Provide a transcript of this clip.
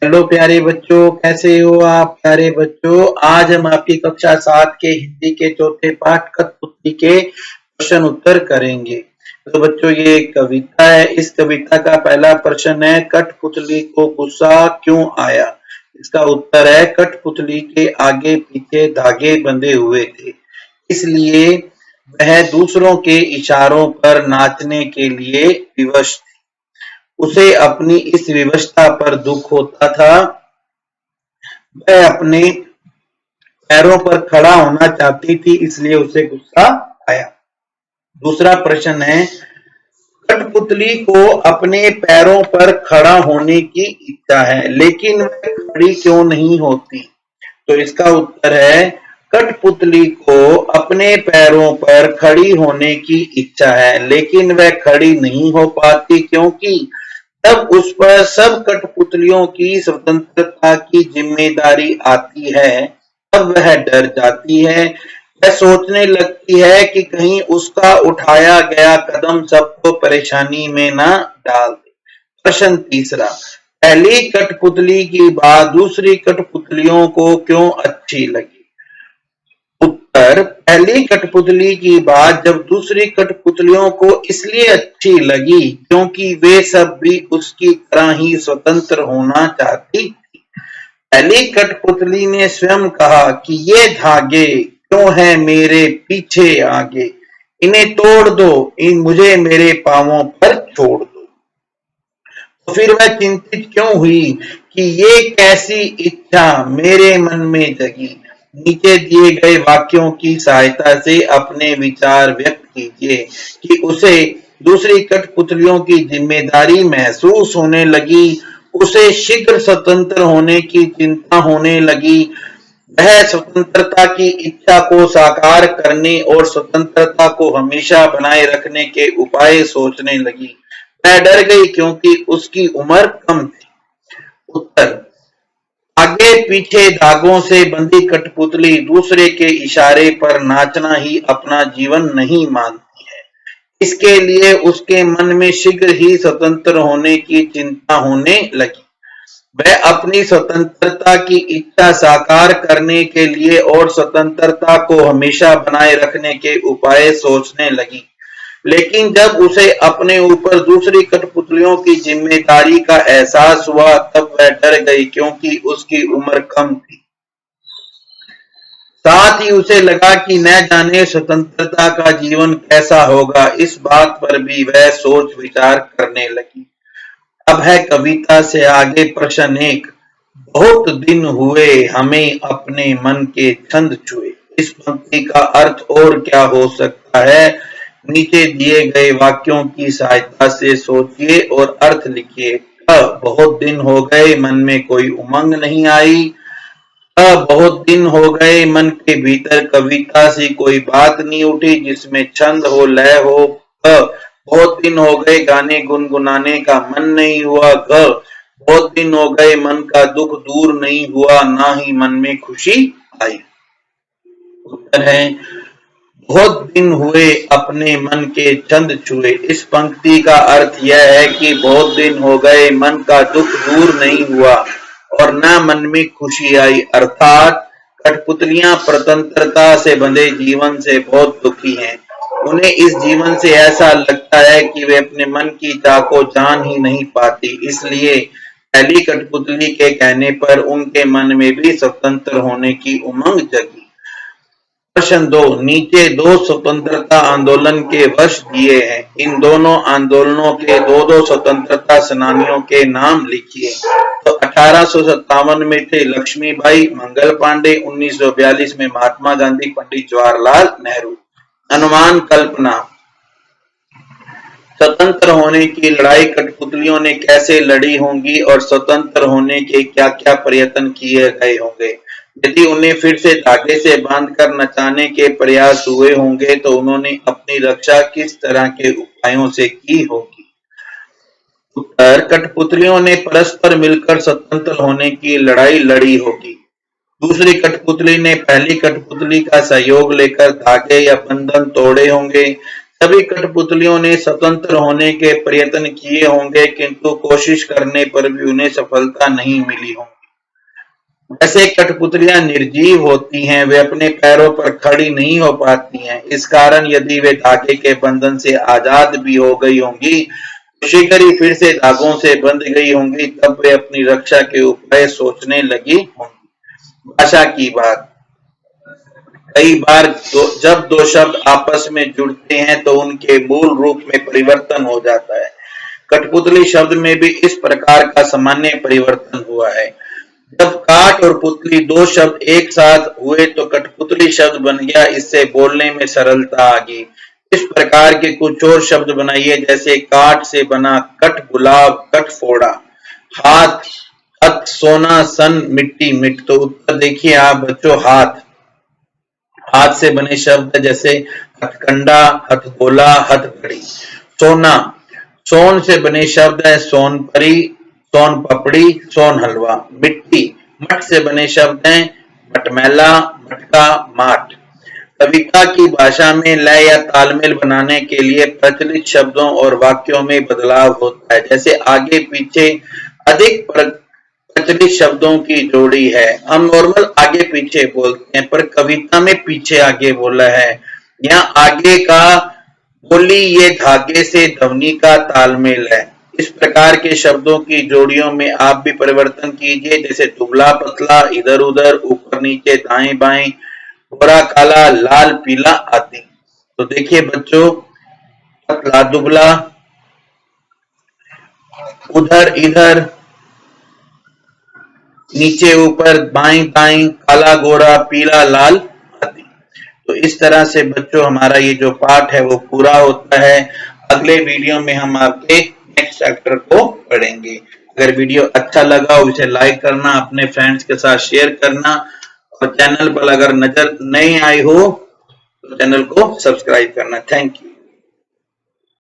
Hello प्यारे बच्चों, कैसे हो आप प्यारे बच्चों। आज हम आपकी कक्षा 7 के हिंदी के चौथे पाठ कठपुतली के प्रश्न उत्तर करेंगे। तो बच्चों, ये एक कविता है। इस कविता का पहला प्रश्न है, कठपुतली को गुस्सा क्यों आया। इसका उत्तर है, कठपुतली के आगे पीछे धागे बंधे हुए थे, इसलिए वह दूसरों के इशारों पर नाचने के लिए विवश थी। उसे अपनी इस विवशता पर दुख होता था। वह अपने पैरों पर खड़ा होना चाहती थी, इसलिए उसे गुस्सा आया। दूसरा प्रश्न है, कठपुतली को अपने पैरों पर खड़ा होने की इच्छा है, लेकिन वह खड़ी क्यों नहीं होती। तो इसका उत्तर है, कठपुतली को अपने पैरों पर खड़ी होने की इच्छा है, लेकिन वह खड़ी नहीं हो पाती, क्योंकि तब उस पर सब कठपुतलियों की स्वतंत्रता की जिम्मेदारी आती है। तब वह डर जाती है। वह सोचने लगती है कि कहीं उसका उठाया गया कदम सबको परेशानी में न डाल दे। प्रश्न तीसरा, पहली कठपुतली की बात दूसरी कठपुतलियों को क्यों अच्छी लगी। उत्तर, पहली कठपुतली की बात जब दूसरी कठपुतलियों को इसलिए अच्छी लगी क्योंकि वे सब भी उसकी तरह ही स्वतंत्र होना चाहती थी। पहली कठपुतली ने स्वयं कहा कि ये धागे क्यों हैं मेरे पीछे आगे, इन्हें तोड़ दो, मुझे मेरे पांवों पर छोड़ दो। तो फिर वह चिंतित क्यों हुई कि ये कैसी इच्छा मेरे मन में जगी। नीचे दिए गए वाक्यों की सहायता से अपने विचार व्यक्त कीजिए कि उसे दूसरी कठपुतलियों की जिम्मेदारी महसूस होने लगी, उसे शीघ्र स्वतंत्र होने की चिंता होने लगी, वह स्वतंत्रता की इच्छा को साकार करने और स्वतंत्रता को हमेशा बनाए रखने के उपाय सोचने लगी। वह डर गई क्योंकि उसकी उम्र कम थी। उत्तर, आगे पीछे धागों से बंधी कठपुतली दूसरे के इशारे पर नाचना ही अपना जीवन नहीं मानती है। इसके लिए उसके मन में शीघ्र ही स्वतंत्र होने की चिंता होने लगी। वह अपनी स्वतंत्रता की इच्छा साकार करने के लिए और स्वतंत्रता को हमेशा बनाए रखने के उपाय सोचने लगी। लेकिन जब उसे अपने ऊपर दूसरी कठपुतलियों की जिम्मेदारी का एहसास हुआ, तब वह डर गई क्योंकि उसकी उम्र कम थी। साथ ही उसे लगा कि न जाने स्वतंत्रता का जीवन कैसा होगा। इस बात पर भी वह सोच विचार करने लगी। अब है कविता से आगे प्रश्न 1, बहुत दिन हुए हमें अपने मन के छंद छुए। इस पंक्ति का अर्थ और क्या हो सकता है। नीचे दिए गए वाक्यों की सहायता से सोचिए और अर्थ लिखिए। बहुत दिन हो गए मन में कोई उमंग नहीं आई। बहुत दिन हो गए मन के भीतर कविता सी कोई बात नहीं उठी जिसमें छंद हो, लय हो। बहुत दिन हो गए गाने गुनगुनाने का मन नहीं हुआ। बहुत दिन हो गए मन का दुख दूर नहीं हुआ, ना ही मन में खुशी आई। उत्तर है, बहुत दिन हुए अपने मन के छंद छुए। इस पंक्ति का अर्थ यह है कि बहुत दिन हो गए मन का दुख दूर नहीं हुआ और न मन में खुशी आई। अर्थात कठपुतलियां स्वतंत्रता से बंधे जीवन से बहुत दुखी हैं। उन्हें इस जीवन से ऐसा लगता है कि वे अपने मन की चाह को जान ही नहीं पाती। इसलिए पहली कठपुतली के कहने पर उनके मन में भी स्वतंत्र होने की उमंग जगी। प्रश्न 2, नीचे दो स्वतंत्रता आंदोलन के वर्ष दिए हैं। इन दोनों आंदोलनों के दो स्वतंत्रता सेनानियों के नाम लिखिए। तो 1857 में थे लक्ष्मीबाई, मंगल पांडे। 1942 में महात्मा गांधी, पंडित जवाहरलाल नेहरू। अनुमान कल्पना, स्वतंत्र होने की लड़ाई कठपुतलियों ने कैसे लड़ी होंगी और स्वतंत्र होने के क्या क्या प्रयत्न किए गए होंगे। यदि उन्हें फिर से धागे से बांधकर नचाने के प्रयास हुए होंगे तो उन्होंने अपनी रक्षा किस तरह के उपायों से की होगी। उत्तर, कठपुतलियों ने परस्पर मिलकर स्वतंत्र होने की लड़ाई लड़ी होगी। दूसरी कठपुतली ने पहली कठपुतली का सहयोग लेकर धागे या बंधन तोड़े होंगे। सभी कठपुतलियों ने स्वतंत्र होने के प्रयत्न किए होंगे, किंतु कोशिश करने पर भी उन्हें सफलता नहीं मिली होगी। वैसे कठपुतलियां निर्जीव होती हैं, वे अपने पैरों पर खड़ी नहीं हो पाती हैं। इस कारण यदि वे धागे के बंधन से आजाद भी हो गई होंगी, तो शीघ्र ही फिर से धागों से बंध गई होंगी, तब वे अपनी रक्षा के उपाय सोचने लगी होंगी। भाषा की बात। कई बार जब दो शब्द आपस में जुड़ते हैं तो उनके मूल रूप में परिवर्तन हो जाता है। कठपुतली शब्द में भी इस प्रकार का सामान्य परिवर्तन हुआ है। जब काठ और पुतली दो शब्द एक साथ हुए तो कठपुतली शब्द बन गया, इससे बोलने में सरलता आ गई। इस प्रकार के कुछ और शब्द बनाइए, जैसे काठ से बना कठ गुलाब, कठ फोड़ा, हाथ, हथ, सोना, सन, मिट्टी, मिट। तो उत्तर देखिए आप बच्चों, हाथ। हाथ से बने शब्द जैसे हथकंडा, हथगोला, हथकड़ी। सोना, सोन से बने शब्द है सोनपरी, सोन पपड़ी, सोन हलवा। मिट्टी, मट से बने शब्द हैं मटमैला, मटका, माट। कविता की भाषा में लय या तालमेल बनाने के लिए प्रचलित शब्दों और वाक्यों में बदलाव होता है। जैसे आगे पीछे अधिक प्रचलित शब्दों की जोड़ी है। हम नॉर्मल आगे पीछे बोलते हैं, पर कविता में पीछे आगे बोला है। यहाँ आगे का बोली ये धागे से ध्वनि का तालमेल है। इस प्रकार के शब्दों की जोड़ियों में आप भी परिवर्तन कीजिए, जैसे दुबला पतला, इधर उधर, ऊपर नीचे, दाएं बाएं, गोरा काला, लाल पीला आदि। तो देखिए बच्चों, पतला दुबला, उधर इधर, नीचे ऊपर, बाएं दाएं, काला गोरा, पीला लाल आदि। तो इस तरह से बच्चों हमारा ये जो पाठ है वो पूरा होता है। अगले वीडियो में हम आपके नेक्स्ट चैप्टर को पढ़ेंगे। अगर वीडियो अच्छा लगा हो इसे लाइक करना, अपने फ्रेंड्स के साथ शेयर करना, और चैनल पर अगर नजर नहीं आई हो तो चैनल को सब्सक्राइब करना। Thank you.